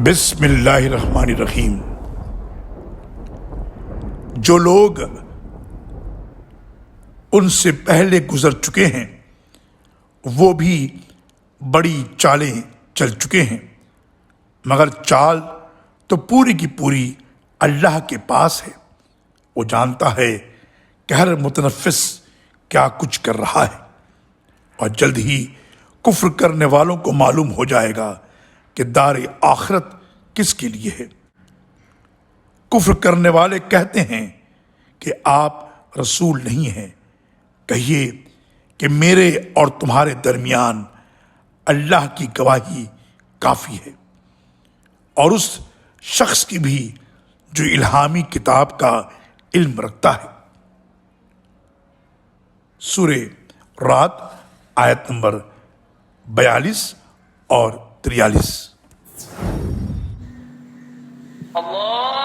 بسم اللہ الرحمن الرحیم۔ جو لوگ ان سے پہلے گزر چکے ہیں وہ بھی بڑی چالیں چل چکے ہیں، مگر چال تو پوری کی پوری اللہ کے پاس ہے۔ وہ جانتا ہے کہ ہر متنفس کیا کچھ کر رہا ہے، اور جلد ہی کفر کرنے والوں کو معلوم ہو جائے گا کہ دار آخرت کس کے لیے ہے۔ کفر کرنے والے کہتے ہیں کہ آپ رسول نہیں ہیں۔ کہیے کہ میرے اور تمہارے درمیان اللہ کی گواہی کافی ہے، اور اس شخص کی بھی جو الہامی کتاب کا علم رکھتا ہے۔ سورہ رعد آیت نمبر 42 اور 43۔ اللہ